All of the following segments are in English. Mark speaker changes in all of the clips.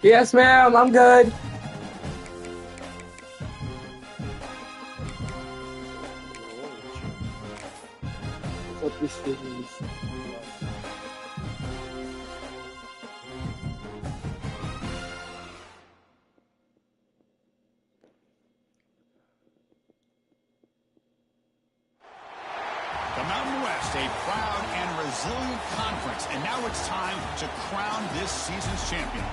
Speaker 1: Yes, ma'am, I'm good. What this is.
Speaker 2: The Mountain West, a proud and resilient conference, and now it's time to crown this season's champion.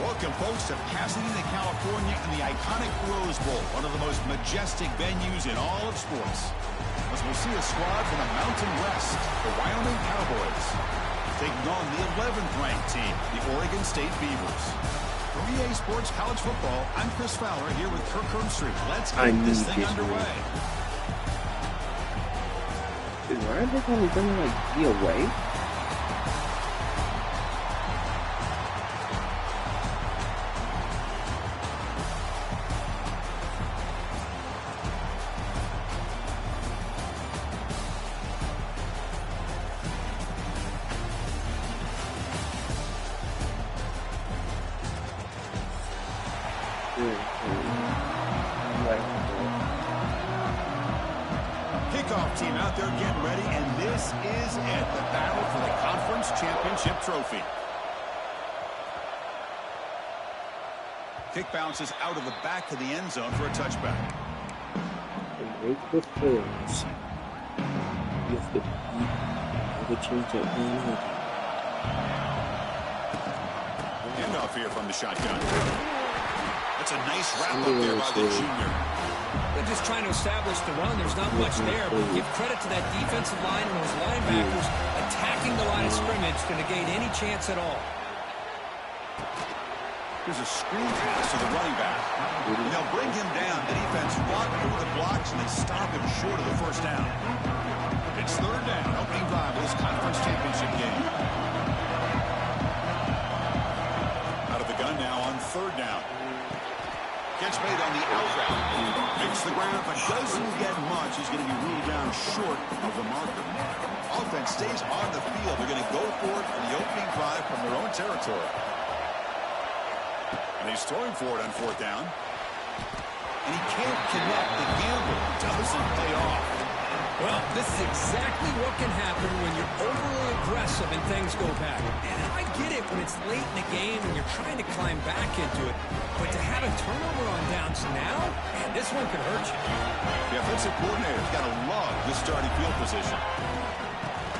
Speaker 2: Welcome, folks, to Pasadena, California, in the iconic Rose Bowl, one of the most majestic venues in all of sports. As we'll see a squad from the Mountain West, the Wyoming Cowboys, taking on the 11th ranked team, the Oregon State Beavers. From EA Sports College Football, I'm Chris Fowler here with Kirk Herbstreit. Let's get this thing underway.
Speaker 1: Dude, why are they gonna like be away?
Speaker 2: Kickoff team out there getting ready, and this is it, the battle for the conference championship trophy. Kick bounces out of the back of the end zone for a touchback.
Speaker 1: Make the plays. You have to change that game.
Speaker 2: Handoff here from the shotgun. That's a nice wrap up there by the junior.
Speaker 3: They're just trying to establish the run. There's not much there, but give credit to that defensive line and those linebackers attacking the line of scrimmage to negate any chance at all.
Speaker 2: There's a screen pass to the running back. And they'll bring him down. The defense walk over the blocks, and they stop him short of the first down. It's third down, opening drive of this conference championship game. Out of the gun now on third down. Catch made on the out route. Makes the ground, but doesn't get much. He's going to be ruled down short of the marker. Offense stays on the field. They're going to go for it on the opening drive from their own territory. And he's throwing for it on fourth down. And he can't connect. The gamble doesn't pay off.
Speaker 3: Well, this is exactly what can happen when you're overly aggressive and things go bad. And I get it when it's late in the game and you're trying to climb back into it. But to have a turnover on downs now, man, this one could hurt you.
Speaker 2: The offensive coordinator's got to love this starting field position.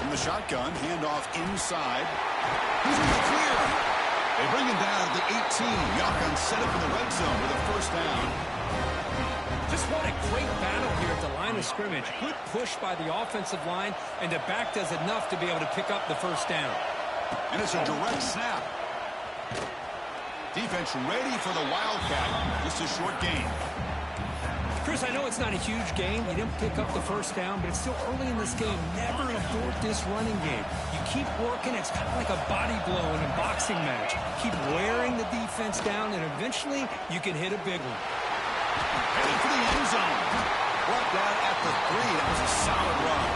Speaker 2: From the shotgun, handoff inside. He's in the clear. They bring him down at the 18. The offense set up in the red zone with a first down.
Speaker 3: Just what a great battle here at the line of scrimmage. Good push by the offensive line, and the back does enough to be able to pick up the first down.
Speaker 2: And it's a direct snap. Defense ready for the Wildcat. Just a short gain.
Speaker 3: Chris, I know it's not a huge game. You didn't pick up the first down, but it's still early in this game. Never abort this running game. You keep working. It's kind of like a body blow in a boxing match. Keep wearing the defense down, and eventually you can hit a big one.
Speaker 2: Heading for the end zone. Brought down at the 3. That was a solid run.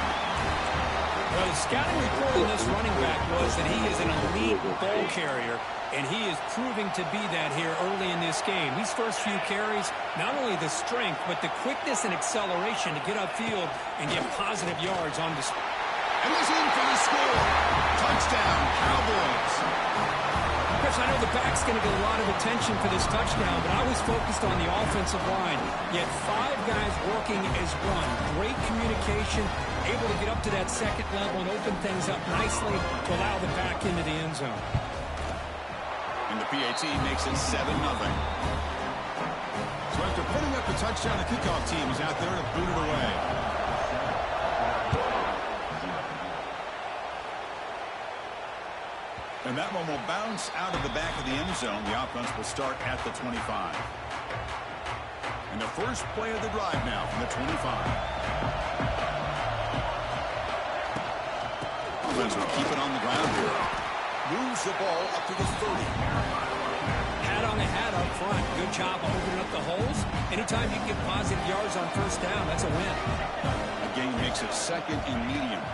Speaker 3: Well, the scouting report on this running back was that he is an elite ball carrier, and he is proving to be that here early in this game. These first few carries, not only the strength, but the quickness and acceleration to get upfield and get positive yards on display.
Speaker 2: And he's in for the score. Touchdown, Cowboys.
Speaker 3: Chris, I know the back's going to get a lot of attention for this touchdown, but I was focused on the offensive line. Yet 5 guys working as one. Great communication, able to get up to that second level and open things up nicely to allow the back into the end zone.
Speaker 2: And the PAT makes it 7-0. So after putting up the touchdown, the kickoff team is out there to boot it away. And that one will bounce out of the back of the end zone. The offense will start at the 25. And the first play of the drive now from the 25. Offense will keep it on the ground here. Moves the ball up to the 30.
Speaker 3: Hat on the hat up front. Good job of opening up the holes. Anytime you get positive yards on first down, that's a win.
Speaker 2: A gain makes it second and medium.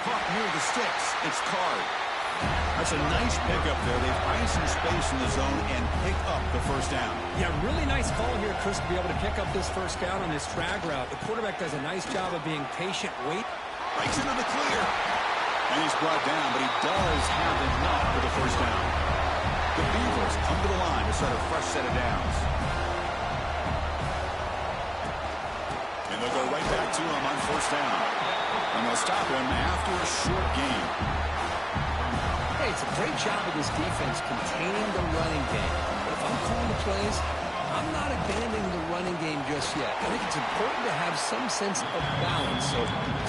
Speaker 2: Caught near the sticks. It's Card. That's a nice pickup there. They find some space in the zone and pick up the first down.
Speaker 3: Yeah, really nice call here, Chris, to be able to pick up this first down on this drag route. The quarterback does a nice job of being patient,
Speaker 2: Breaks into the clear. And he's brought down, but he does have enough for the first down. The Beavers come to the line to start a fresh set of downs. And they'll go right back to him on first down. And they'll stop him after a short gain.
Speaker 3: Hey, it's a great job of this defense containing the running game. But if I'm calling the plays, I'm not abandoning the running game just yet. I think it's important to have some sense of balance. So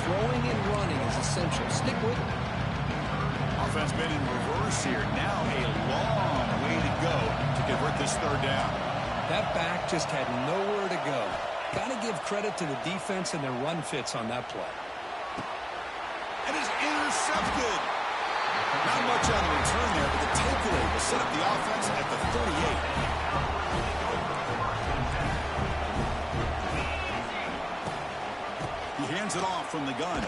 Speaker 3: throwing and running is essential. Stick with it.
Speaker 2: Offense been in reverse here. Now a long way to go to convert this third down.
Speaker 3: That back just had nowhere to go. Got to give credit to the defense and their run fits on that play.
Speaker 2: And is intercepted. Not much on the return there, but the takeaway will set up the offense at the 38. He hands it off from the gun.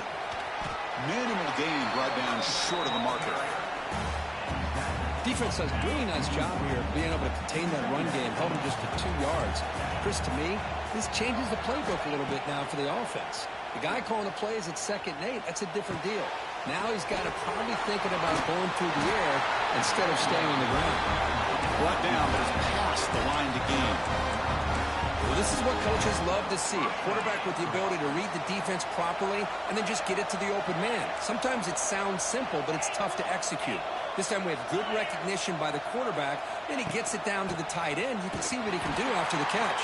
Speaker 2: Minimal gain brought down short of the marker.
Speaker 3: Defense does a really nice job here being able to contain that run game, held him just to 2 yards. Chris, to me, this changes the playbook a little bit now for the offense. The guy calling the plays at 2nd and 8, that's a different deal. Now he's got to probably thinking about going through the air instead of staying on the ground.
Speaker 2: Brought down, but is past the line to gain.
Speaker 3: Well, this is what coaches love to see. A quarterback with the ability to read the defense properly and then just get it to the open man. Sometimes it sounds simple, but it's tough to execute. This time we have good recognition by the quarterback. Then he gets it down to the tight end. You can see what he can do after the catch.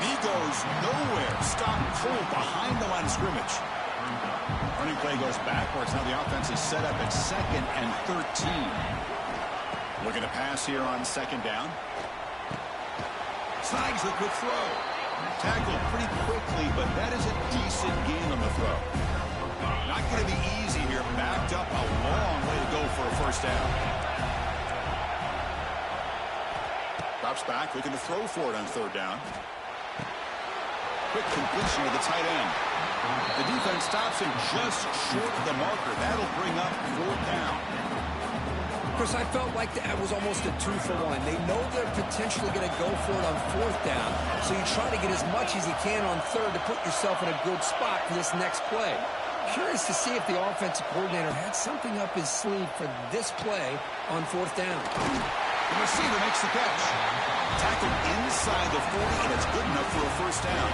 Speaker 2: He goes nowhere. Stopped cold behind the line of scrimmage. Running play goes backwards. Now the offense is set up at 2nd and 13. Looking to pass here on 2nd down. Snags the quick throw. Tackled pretty quickly, but that is a decent gain on the throw. Not going to be easy here. Backed up a long way to go for a first down. Drops back, looking to throw for it on 3rd down. Quick completion to the tight end. The defense stops him just short of the marker. That'll bring up 4th down.
Speaker 3: Chris, I felt like that was almost a 2-for-1. They know they're potentially going to go for it on 4th down, so you try to get as much as you can on 3rd to put yourself in a good spot for this next play. Curious to see if the offensive coordinator had something up his sleeve for this play on 4th down.
Speaker 2: The receiver makes the catch. Tackled inside the 40, and it's good enough for a first down.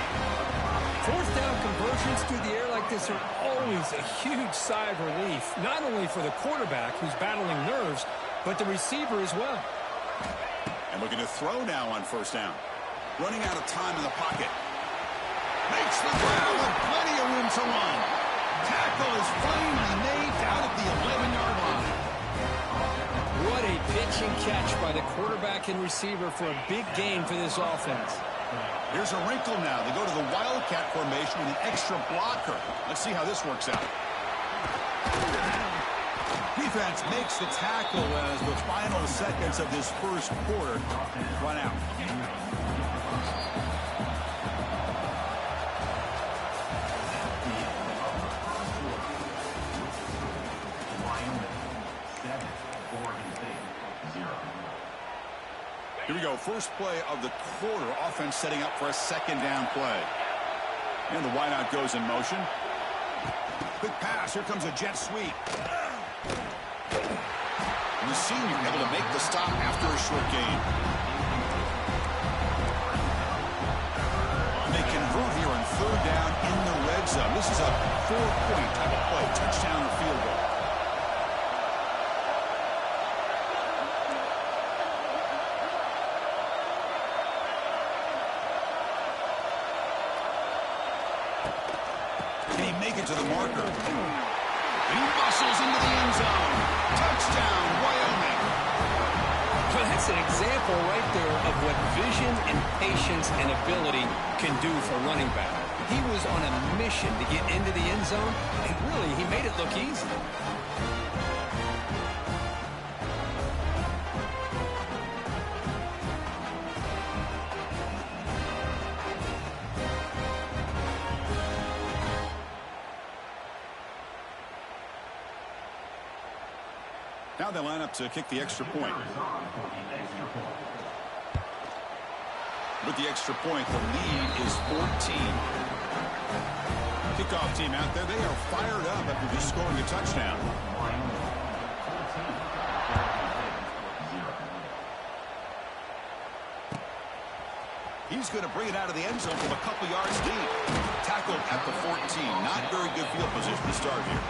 Speaker 3: 4th down conversions through the air like this are always a huge sigh of relief, not only for the quarterback who's battling nerves, but the receiver as well.
Speaker 2: And looking to throw now on 1st down. Running out of time in the pocket. Makes the throw with plenty of room to run. Tackle is finally made down at the 11-yard line.
Speaker 3: What a pitch and catch by the quarterback and receiver for a big gain for this offense.
Speaker 2: Here's a wrinkle now. They go to the Wildcat formation with an extra blocker. Let's see how this works out. Defense makes the tackle as the final seconds of this first quarter run out. Here we go. First play of the quarter. Offense setting up for a 2nd down play. And the wideout goes in motion. Quick pass. Here comes a jet sweep. And the senior able to make the stop after a short gain. And they convert here on 3rd down in the red zone. This is a 4-point type of play. Touchdown or field goal. To the marker. He bustles into the end zone. Touchdown, Wyoming.
Speaker 3: Well, that's an example right there of what vision and patience and ability can do for a running back. He was on a mission to get into the end zone, and really, he made it look easy.
Speaker 2: Now they line up to kick the extra point. With the extra point, the lead is 14. Kickoff team out there, they are fired up after just scoring a touchdown. He's going to bring it out of the end zone from a couple yards deep. Tackled at the 14. Not very good field position to start here.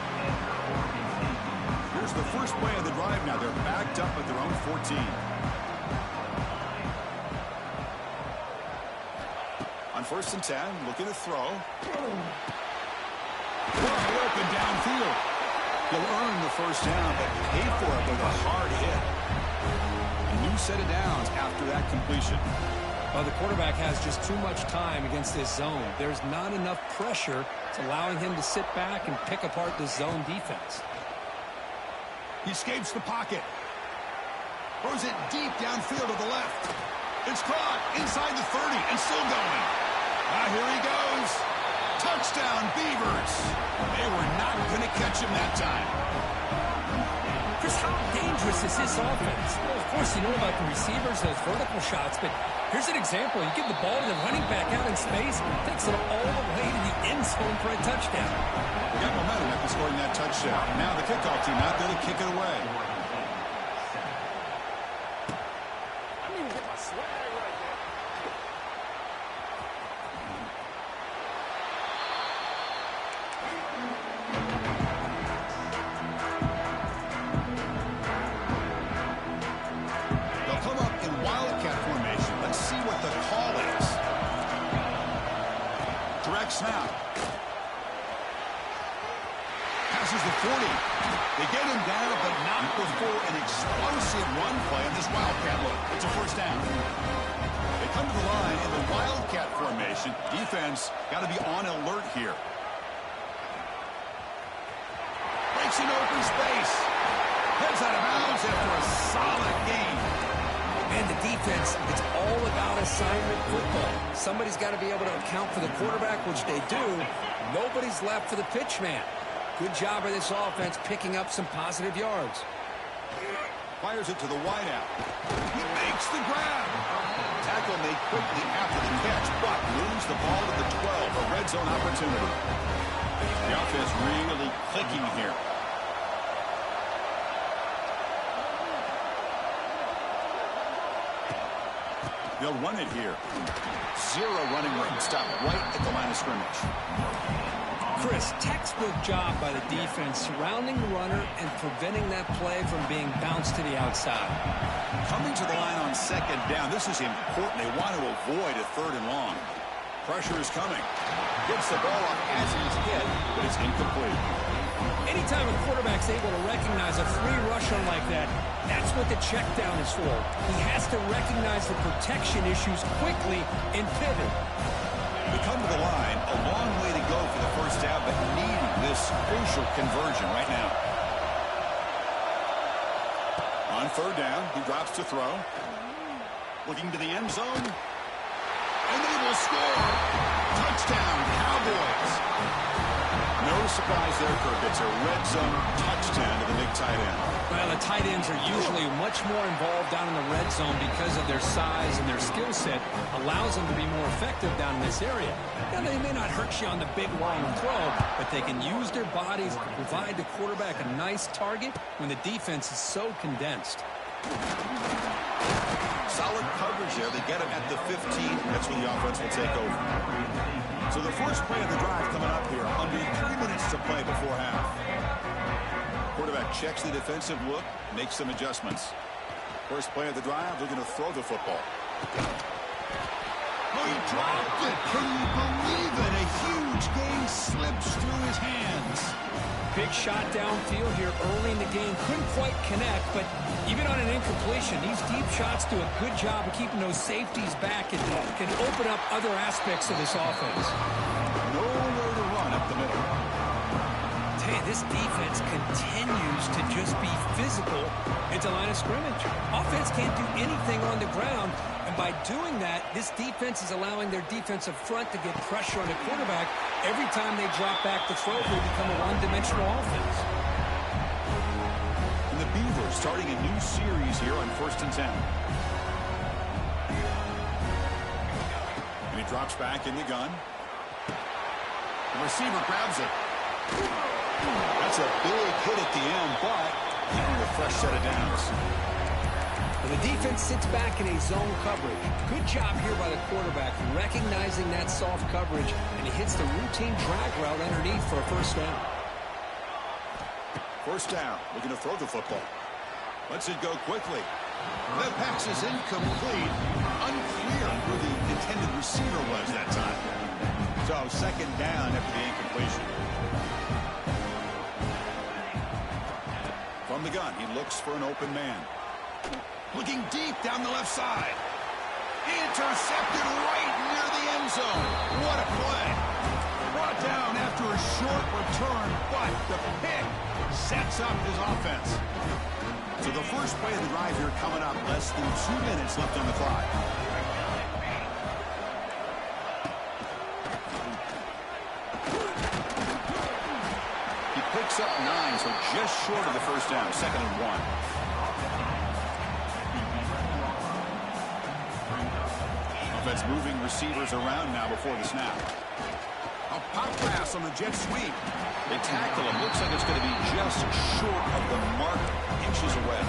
Speaker 2: Here's the first play of the drive now. They're backed up at their own 14. On 1st and 10, looking to throw. Wide open downfield. He'll earn the first down, but pay for it with a hard hit. A new set of downs after that completion.
Speaker 3: Well, the quarterback has just too much time against this zone. There's not enough pressure. It's allowing him to sit back and pick apart the zone defense.
Speaker 2: He escapes the pocket. Throws it deep downfield to the left. It's caught inside the 30 and still going. Here he goes. Touchdown, Beavers. They were not going to catch him that time.
Speaker 3: Chris, how dangerous is this offense? Well, of course, you know about the receivers, those vertical shots, but here's an example. You give the ball to the running back out in space, takes it all the way to the end zone for a touchdown.
Speaker 2: Got momentum after scoring that touchdown. Now the kickoff team out there to kick it away.
Speaker 3: I didn't even get my swag right there.
Speaker 2: They'll come up in wildcat formation. Let's see what the call is. Direct snap. Passes the 40. They get him down, but not before an explosive run play on this wildcat look. It's a first down. They come to the line in the wildcat formation. Defense got to be on alert here. Breaks an open space. Heads out of bounds after a solid game.
Speaker 3: And the defense, it's all about assignment football. Somebody's got to be able to account for the quarterback, which they do. Nobody's left for the pitch man. Good job by this offense picking up some positive yards.
Speaker 2: Fires it to the wideout. He makes the grab. Tackle made quickly after the catch, but moves the ball to the 12, a red zone opportunity. The offense really clicking here. They'll run it here. Zero running room. Stop right at the line of scrimmage.
Speaker 3: Chris, textbook job by the defense surrounding the runner and preventing that play from being bounced to the outside.
Speaker 2: Coming to the line on 2nd down. This is important. They want to avoid a 3rd and long. Pressure is coming. Gets the ball off as he's hit, but it's incomplete.
Speaker 3: Anytime a quarterback's able to recognize a free rusher like that, that's what the check down is for. He has to recognize the protection issues quickly and pivot.
Speaker 2: We come to the line, a long way to go for the first down, but needing this crucial conversion right now. On 3rd down, he drops to throw. Looking to the end zone. And they will score. Touchdown, Cowboys. No surprise there, Kirk. It's a red zone touchdown to the big tight end.
Speaker 3: Well, the tight ends are usually much more involved down in the red zone because of their size and their skill set allows them to be more effective down in this area. Now, they may not hurt you on the big, long throw, but they can use their bodies to provide the quarterback a nice target when the defense is so condensed.
Speaker 2: Solid coverage there. They get him at the 15. That's when the offense will take over. So the first play of the drive coming up here. Under 3 minutes to play before half. Quarterback checks the defensive look, makes some adjustments. First play of the drive, they're going to throw the football. Oh, he dropped it. Can you believe it? A huge game slips through his hands.
Speaker 3: Big shot downfield here early in the game. Couldn't quite connect, but even on an incompletion, these deep shots do a good job of keeping those safeties back and can open up other aspects of this offense.
Speaker 2: Nowhere to run up the middle.
Speaker 3: Hey, this defense continues to just be physical into line of scrimmage. Offense can't do anything on the ground, and by doing that, this defense is allowing their defensive front to get pressure on the quarterback. Every time they drop back to throw, they become a one-dimensional offense.
Speaker 2: And the Beavers starting a new series here on 1st and 10. And he drops back in the gun. The receiver grabs it. That's a big hit at the end, but getting a fresh set of downs.
Speaker 3: And the defense sits back in a zone coverage. Good job here by the quarterback, recognizing that soft coverage, and he hits the routine drag route underneath for a first down.
Speaker 2: First down, looking to throw the football. Lets it go quickly. That pass is incomplete. Unclear who the intended receiver was that time. So second down after the incompletion. From the gun, he looks for an open man. Looking deep down the left side. Intercepted right near the end zone. What a play. Brought down after a short return, but the pick sets up his offense. So the first play of the drive here coming up, less than 2 minutes left on the clock. He picks up 9, so just short of the first down, 2nd and 1. Offense moving receivers around now before the snap. A pop pass on the jet sweep. They tackle him. Looks like it's going to be just short of the mark, inches away.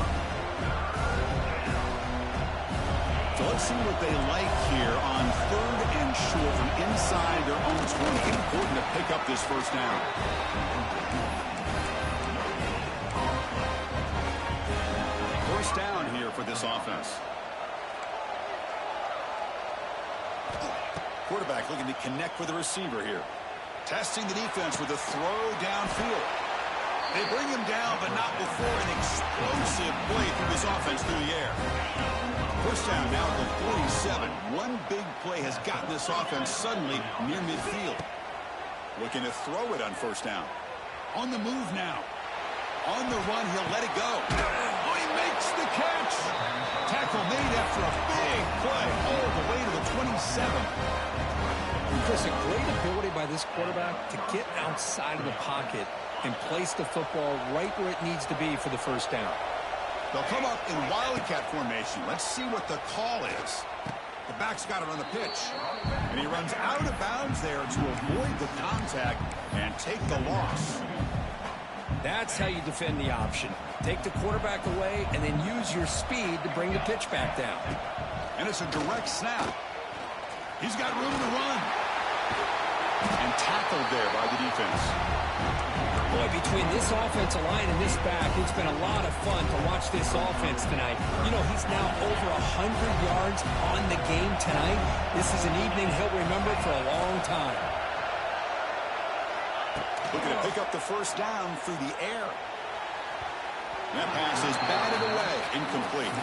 Speaker 2: So let's see what they like here on 3rd and short from inside their own 20. Important to pick up this first down. First down here for this offense. Quarterback looking to connect with the receiver here. Testing the defense with a throw downfield. They bring him down, but not before an explosive play through this offense through the air. First down now at the 47. One big play has gotten this offense suddenly near midfield. Looking to throw it on first down. On the move now. On the run, he'll let it go. Oh, he makes the catch. Tackle made after a big play all the way to the 27.
Speaker 3: Chris, a great ability by this quarterback to get outside of the pocket and place the football right where it needs to be for the first down.
Speaker 2: They'll come up in wildcat formation. Let's see what the call is. The back's got it on the pitch. And he runs out of bounds there to avoid the contact and take the loss.
Speaker 3: That's how you defend the option. Take the quarterback away and then use your speed to bring the pitch back down.
Speaker 2: And it's a direct snap. He's got room to run. And tackled there by the defense.
Speaker 3: Boy, between this offensive line and this back, it's been a lot of fun to watch this offense tonight. You know, he's now over 100 yards on the game tonight. This is an evening he'll remember for a long time.
Speaker 2: Looking to pick up the first down through the air. That pass is batted away. Incomplete.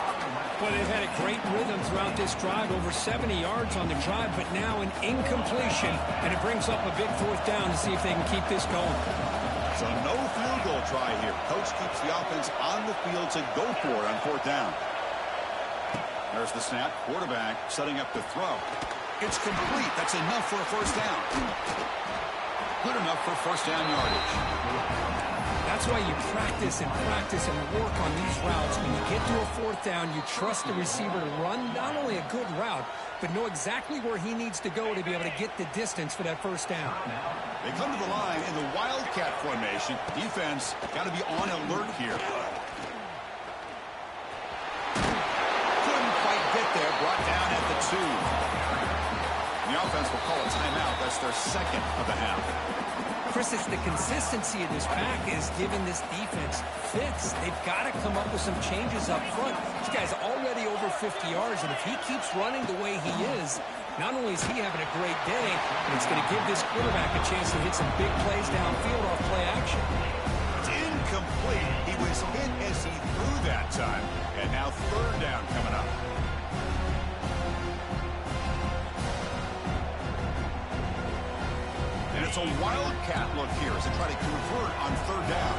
Speaker 3: Well, they've had a great rhythm throughout this drive. Over 70 yards on the drive, but now an incompletion. And it brings up a big fourth down to see if they can keep this going.
Speaker 2: So no field goal try here. Coach keeps the offense on the field to go for it on fourth down. There's the snap. Quarterback setting up the throw. It's complete. That's enough for a first down. Good enough for first down yardage.
Speaker 3: That's why you practice and work on these routes. When you get to a fourth down, you trust the receiver to run not only a good route, but know exactly where he needs to go to be able to get the distance for that first down.
Speaker 2: They come to the line in the wildcat formation. Defense got to be on alert here. Couldn't quite get there. Brought down at the 2. The offense will call a timeout. That's their second of the half.
Speaker 3: Chris, it's the consistency of this pack is giving this defense fits. They've got to come up with some changes up front. This guy's already over 50 yards, and if he keeps running the way he is, not only is he having a great day, but it's going to give this quarterback a chance to hit some big plays downfield off play action.
Speaker 2: It's incomplete. He was hit as he threw that time, and now third down coming up. And it's a wildcat look here as they try to convert on third down.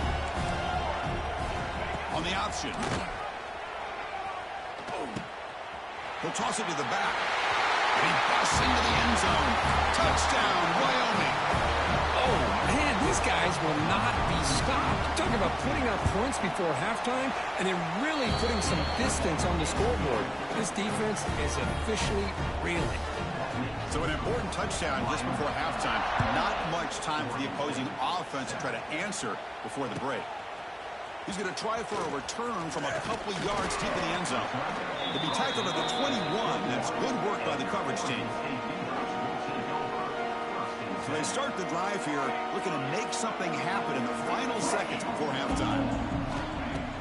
Speaker 2: On the option. He'll toss it to the back. And he busts into the end zone. Touchdown, Wyoming.
Speaker 3: Oh, man, these guys will not be stopped. talk about putting up points before halftime and then really putting some distance on the scoreboard. This defense is officially reeling.
Speaker 2: So an important touchdown just before halftime. Not much time for the opposing offense to try to answer before the break. He's going to try for a return from a couple of yards deep in the end zone. To be tackled at the 21, that's good work by the coverage team. So they start the drive here, looking to make something happen in the final seconds before halftime.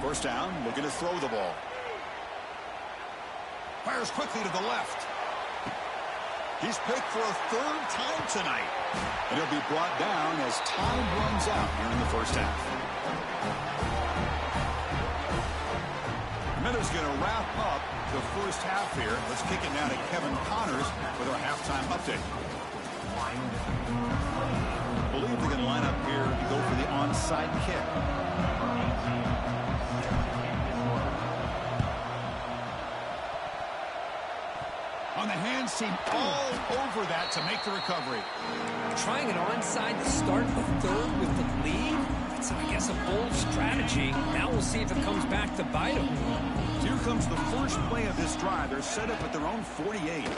Speaker 2: First down, looking to throw the ball. Fires quickly to the left. He's picked for a third time tonight. And he'll be brought down as time runs out here in the first half. Miller's going to wrap up the first half here. Let's kick it now to Kevin Connors with our halftime update. I believe they're going to line up here to go for the onside kick. On the hands team all over that to make the recovery.
Speaker 3: Trying it onside to start the third with the lead. It's, I guess, a bold strategy. Now we'll see if it comes back to bite them.
Speaker 2: Here comes the first play of this drive. They're set up at their own 48.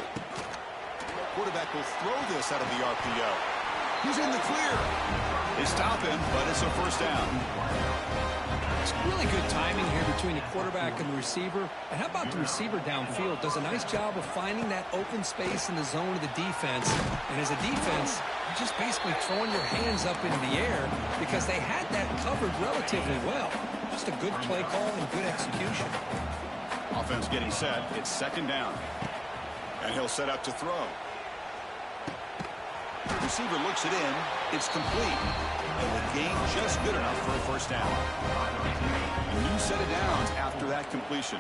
Speaker 2: Quarterback will throw this out of the RPO. He's in the clear. They stop him, but it's a first down.
Speaker 3: It's really good timing here between the quarterback and the receiver. And how about the receiver downfield? Does a nice job of finding that open space in the zone of the defense. And as a defense, you're just basically throwing your hands up into the air because they had that covered relatively well. Just a good play call and good execution.
Speaker 2: Offense getting set. It's second down. And he'll set up to throw. Receiver looks it in. It's complete. And the gain just good enough for a first down. A new set of downs after that completion.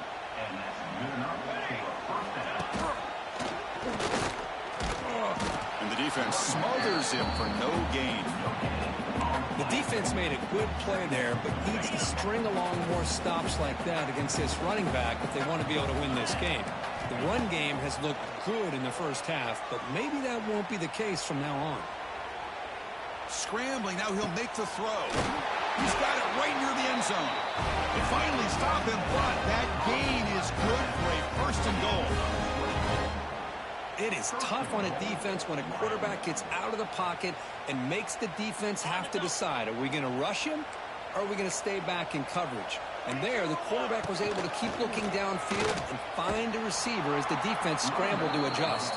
Speaker 2: And the defense smothers him for no gain.
Speaker 3: The defense made a good play there, but needs to string along more stops like that against this running back if they want to be able to win this game. The run game has looked good in the first half, but maybe that won't be the case from now on.
Speaker 2: Scrambling, now he'll make the throw. He's got it right near the end zone. They finally stop him, but that gain is good for a first and goal.
Speaker 3: It is tough on a defense when a quarterback gets out of the pocket and makes the defense have to decide, are we going to rush him or are we going to stay back in coverage? And there, the quarterback was able to keep looking downfield and find a receiver as the defense scrambled to adjust.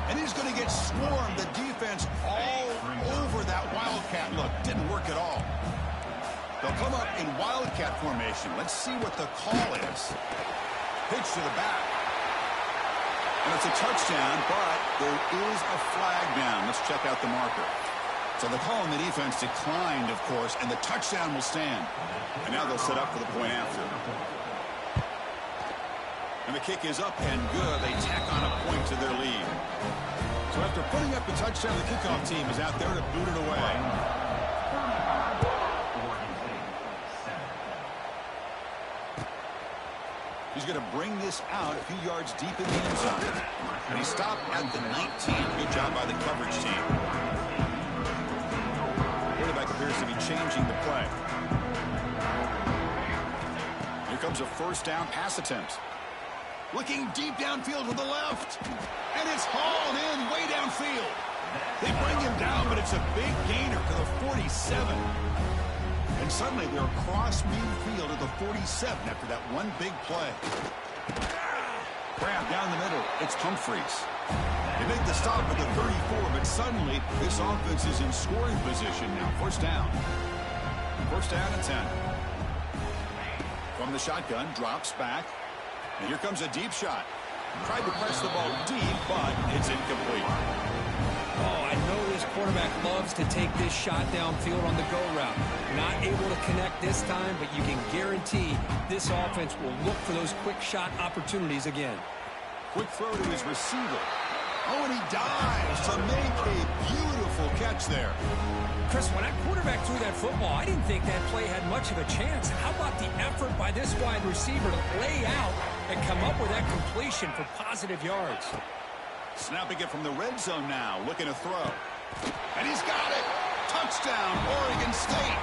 Speaker 2: And he's going to get swarmed. The defense all over that Wildcat look. Didn't work at all. They'll come up in Wildcat formation. Let's see what the call is. Pitch to the back. And it's a touchdown, but there is a flag down. Let's check out the marker. So the call on the defense declined, of course, and the touchdown will stand. And now they'll set up for the point after. And the kick is up and good. They tack on a point to their lead. So after putting up the touchdown, the kickoff team is out there to boot it away. He's going to bring this out a few yards deep in the end zone. And he stopped at the 19. Good job by the coverage team. Quarterback appears to be changing the play. Here comes a first down pass attempt. Looking deep downfield to the left. And it's hauled in way downfield. They bring him down, but it's a big gainer to the 47. And suddenly they're across midfield at the 47 after that one big play. Grab down the middle. It's Humphreys. They make the stop at the 34, but suddenly this offense is in scoring position now. First down. First down and 10. From the shotgun, drops back. And here comes a deep shot. Tried to press the ball deep, but it's incomplete.
Speaker 3: Oh, I know this quarterback loves to take this shot downfield on the go route. Not able to connect this time, but you can guarantee this offense will look for those quick shot opportunities again.
Speaker 2: Quick throw to his receiver. Oh, and he dives to make a beautiful catch there.
Speaker 3: Chris, when that quarterback threw that football, I didn't think that play had much of a chance. How about the effort by this wide receiver to lay out and come up with that completion for positive yards?
Speaker 2: Snapping it from the red zone now, looking to throw. And he's got it. Touchdown, Oregon State.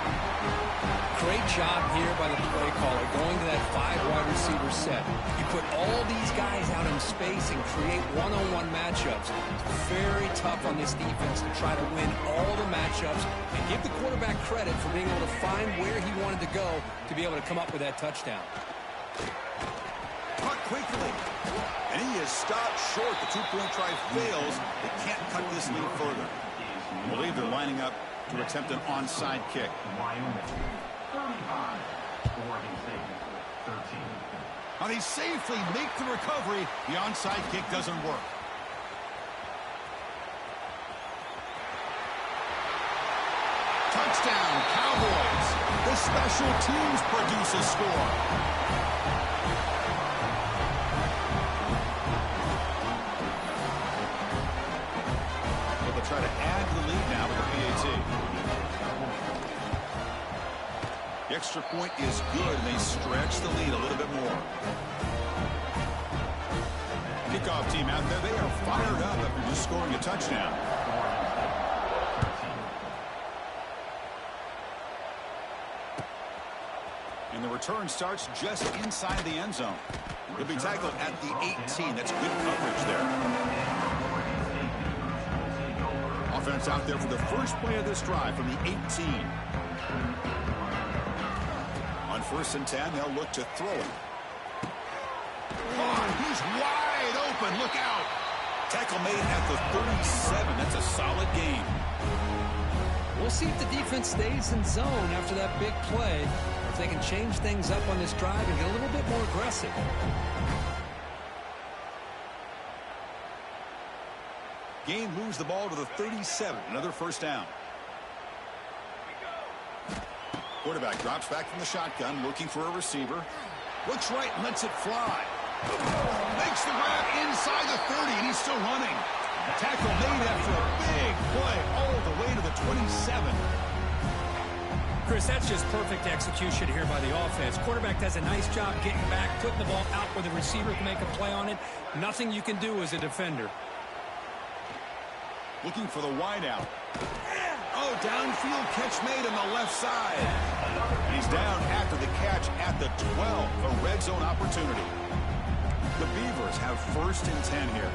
Speaker 3: Great job here by the play caller going to that 5 wide receiver set. You put all these guys out in space and create one-on-one matchups. It's very tough on this defense to try to win all the matchups and give the quarterback credit for being able to find where he wanted to go to be able to come up with that touchdown.
Speaker 2: Cut quickly. And he is stopped short. The two-point try fails. They can't cut this lead further. I believe they're lining up to attempt an onside kick. Now they safely make the recovery. The onside kick doesn't work. Touchdown, Cowboys. The special teams produce a score. They'll try to add to the lead now with the PAT. The extra point is good, and they stretch the lead a little bit more. Kickoff team out there, they are fired up after just scoring a touchdown. And the return starts just inside the end zone. He'll be tackled at the 18. That's good coverage there. Offense out there for the first play of this drive from the 18. On 1st and 10, they'll look to throw it. Oh, he's wide open. Look out. Tackle made at the 37. That's a solid gain.
Speaker 3: We'll see if the defense stays in zone after that big play. If they can change things up on this drive and get a little bit more aggressive.
Speaker 2: Gain moves the ball to the 37. Another first down. Quarterback drops back from the shotgun, looking for a receiver. Looks right and lets it fly. Makes the grab inside the 30, and he's still running. Tackle made after a big play all the way to the 27.
Speaker 3: Chris, that's just perfect execution here by the offense. Quarterback does a nice job getting back, putting the ball out where the receiver can make a play on it. Nothing you can do as a defender.
Speaker 2: Looking for the wideout. Oh, downfield catch made on the left side. He's down after the catch at the 12. A red zone opportunity. The Beavers have 1st and 10 here.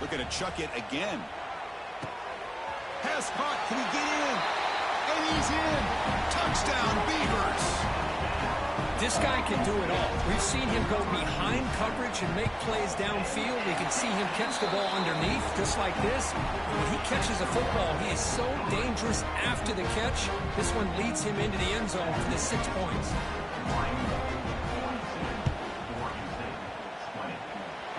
Speaker 2: Looking to chuck it again. Pass caught. Can he get in? And he's in. Touchdown, Beavers.
Speaker 3: This guy can do it all. We've seen him go behind coverage and make plays downfield. We can see him catch the ball underneath, just like this. When he catches a football, he is so dangerous after the catch. This one leads him into the end zone for the 6 points.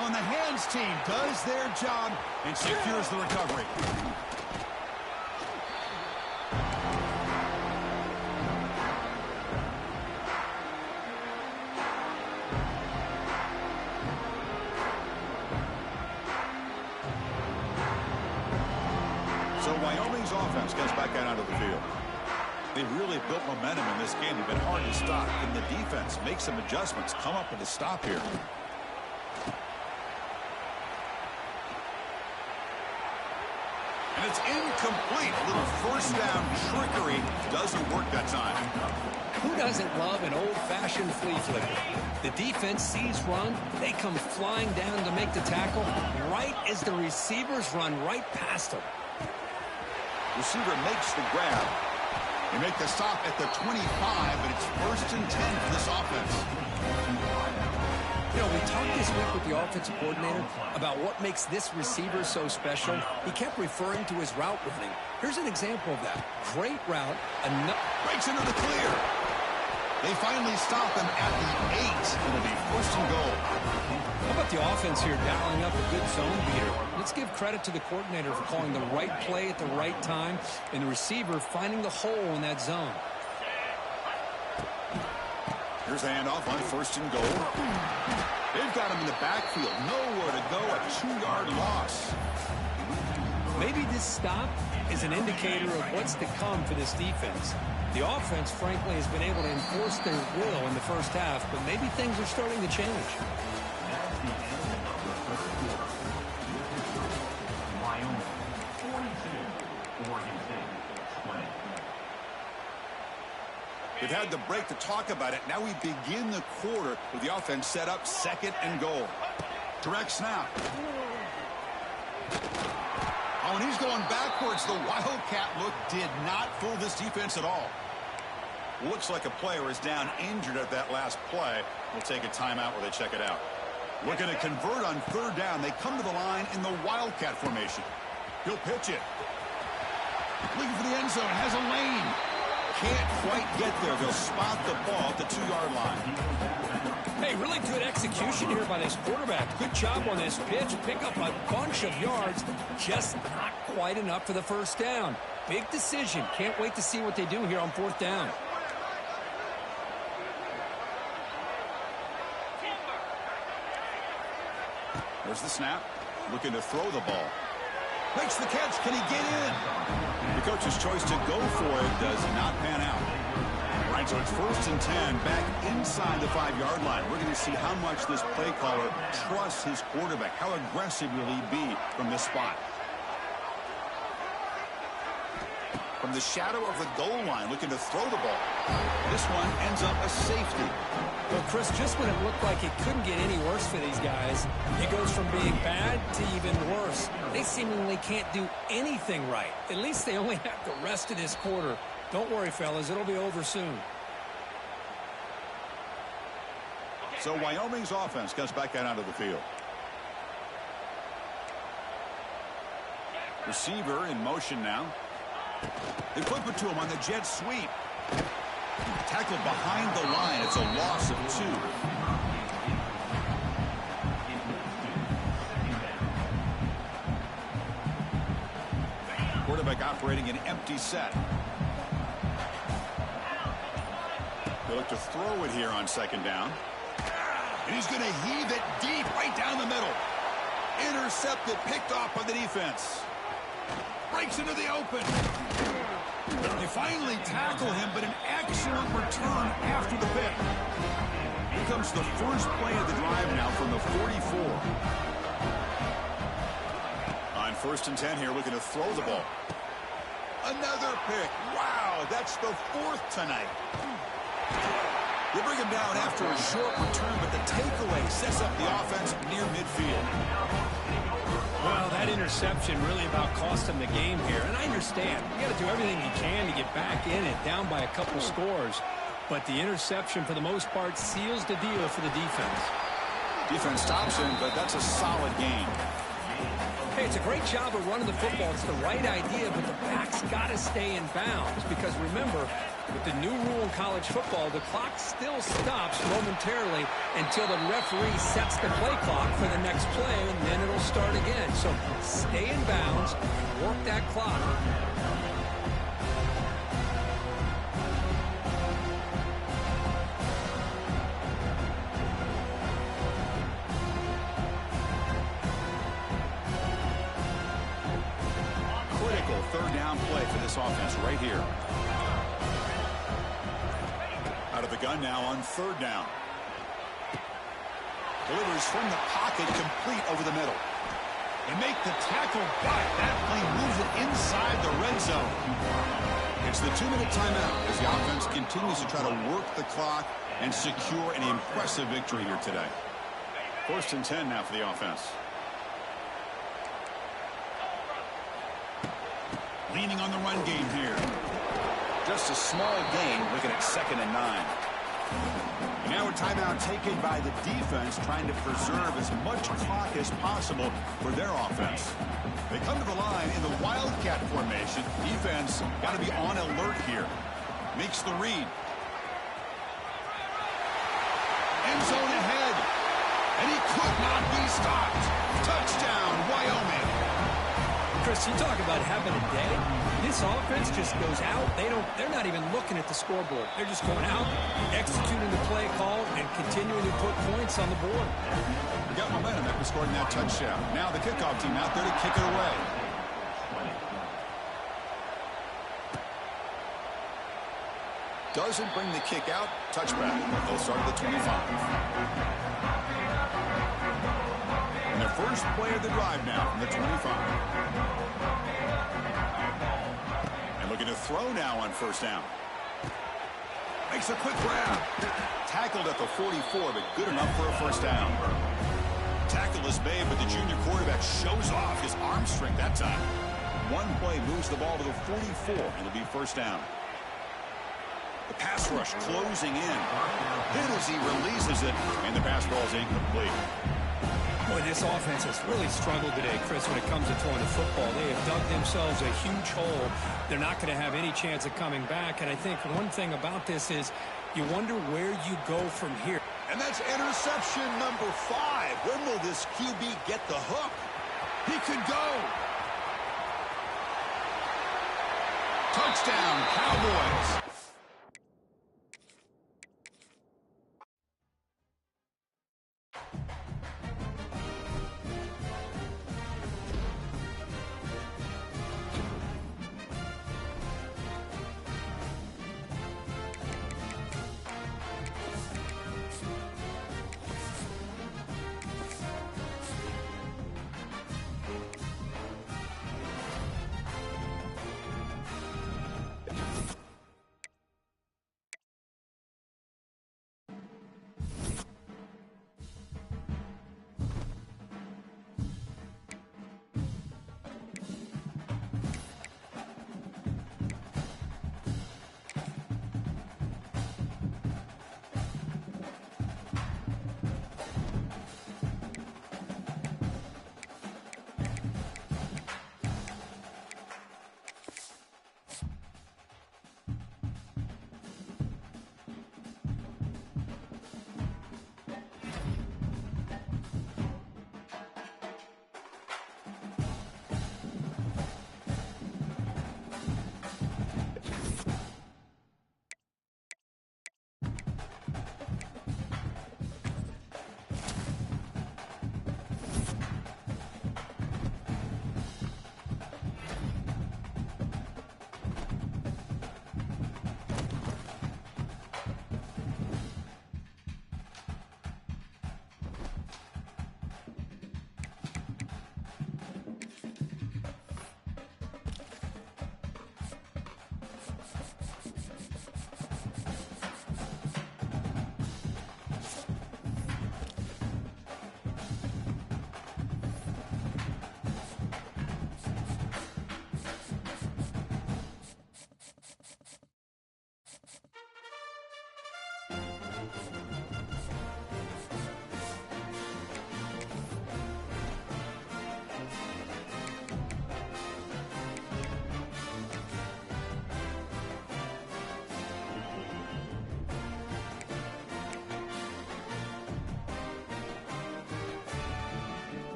Speaker 2: On the hands team does their job and secures the recovery. So Wyoming's offense gets back out onto the field. They've really built momentum in this game. They've been hard to stop. Can the defense make some adjustments, come up with a stop here? And it's incomplete. A little first down trickery doesn't work that time.
Speaker 3: Who doesn't love an old-fashioned flea flicker? The defense sees run. They come flying down to make the tackle right as the receivers run right past them.
Speaker 2: Receiver makes the grab. They make the stop at the 25, but it's 1st and 10 for this offense.
Speaker 3: You know, we talked this week with the offensive coordinator about what makes this receiver so special. He kept referring to his route running. Here's an example of that. Great route.
Speaker 2: Breaks into the clear. They finally stop him at the 8. It'll be 1st and goal.
Speaker 3: How about the offense here dialing up a good zone beater? Let's give credit to the coordinator for calling the right play at the right time and the receiver finding the hole in that zone.
Speaker 2: Here's the handoff on 1st and goal. They've got him in the backfield. Nowhere to go. A 2-yard loss.
Speaker 3: Maybe this stop is an indicator of what's to come for this defense. The offense, frankly, has been able to enforce their will in the first half, but maybe things are starting to change.
Speaker 4: Wyoming, 42, Oregon State.
Speaker 2: They've had the break to talk about it. Now we begin the quarter with the offense set up, 2nd and goal. Direct snap. Oh, and he's going backwards. The Wildcat look did not fool this defense at all. Looks like a player is down injured at that last play. We'll take a timeout while they check it out. We're going to convert on 3rd down. They come to the line in the Wildcat formation. He'll pitch it. Looking for the end zone. Has a lane. Can't quite get there. They'll spot the ball at the 2-yard line.
Speaker 3: Hey, really good execution here by this quarterback. Good job on this pitch. Pick up a bunch of yards. Just not quite enough for the 1st down. Big decision. Can't wait to see what they do here on 4th down.
Speaker 2: There's the snap. Looking to throw the ball. Makes the catch. Can he get in? The coach's choice to go for it does not pan out. All right, so it's 1st and 10 back inside the 5-yard line. We're going to see how much this play caller trusts his quarterback. How aggressive will he be from this spot? From the shadow of the goal line, looking to throw the ball. This one ends up a safety.
Speaker 3: Well, Chris, just when it looked like it couldn't get any worse for these guys, it goes from being bad to even worse. They seemingly can't do anything right. At least they only have the rest of this quarter. Don't worry, fellas. It'll be over soon.
Speaker 2: So Wyoming's offense comes back out onto the field. Receiver in motion now. They flip it to him on the jet sweep. Tackled behind the line. It's a loss of 2. Quarterback operating an empty set. They look to throw it here on 2nd down. And he's going to heave it deep right down the middle. Intercepted, picked off by the defense. Breaks into the open. They finally tackle him, but an excellent return after the pick. Here comes the first play of the drive now from the 44. On 1st and 10 here, looking to throw the ball. Another pick. Wow, that's the 4th tonight. They bring him down after a short return, but the takeaway sets up the offense near midfield.
Speaker 3: Well, that interception really about cost him the game here. And I understand. You got to do everything you can to get back in it, down by a couple scores. But the interception, for the most part, seals the deal for the defense.
Speaker 2: Defense stops him, but that's a solid game.
Speaker 3: Hey, it's a great job of running the football. It's the right idea, but the back's got to stay in bounds. Because remember, with the new rule in college football, the clock still stops momentarily until the referee sets the play clock for the next play, and then it'll start again. So stay in bounds, work that clock.
Speaker 2: Critical 3rd down play for this offense right here. Out of the gun now on 3rd down. Delivers from the pocket, complete over the middle. They make the tackle, but that play moves it inside the red zone. It's the 2-minute timeout as the offense continues to try to work the clock and secure an impressive victory here today. 1st and 10 now for the offense. Leaning on the run game here. Just a small gain, looking at 2nd and 9. Now a timeout taken by the defense, trying to preserve as much clock as possible for their offense. They come to the line in the Wildcat formation. Defense got to be on alert here. Makes the read. End zone ahead. And he could not be stopped. Touchdown, Wyoming.
Speaker 3: Chris, you talk about having a day. This offense just goes out. They're not even looking at the scoreboard. They're just going out, executing the play call, and continuing to put points on the board.
Speaker 2: We got momentum after scoring that touchdown. Now the kickoff team out there to kick it away. Doesn't bring the kick out. Touchback. They'll start at the 25. And the first play of the drive now from the 25. And looking to throw now on 1st down. Makes a quick grab. Tackled at the 44, but good enough for a first down. Tackle is made, but the junior quarterback shows off his arm strength that time. One play moves the ball to the 44. It'll be first down. The pass rush closing in. Hit as he releases it, and the pass ball is incomplete.
Speaker 3: Boy, this offense has really struggled today, Chris, when it comes to throwing the football. They have dug themselves a huge hole. They're not going to have any chance of coming back. And I think one thing about this is you wonder where you go from here.
Speaker 2: And that's interception number 5. When will this QB get the hook? He could go. Touchdown, Cowboys.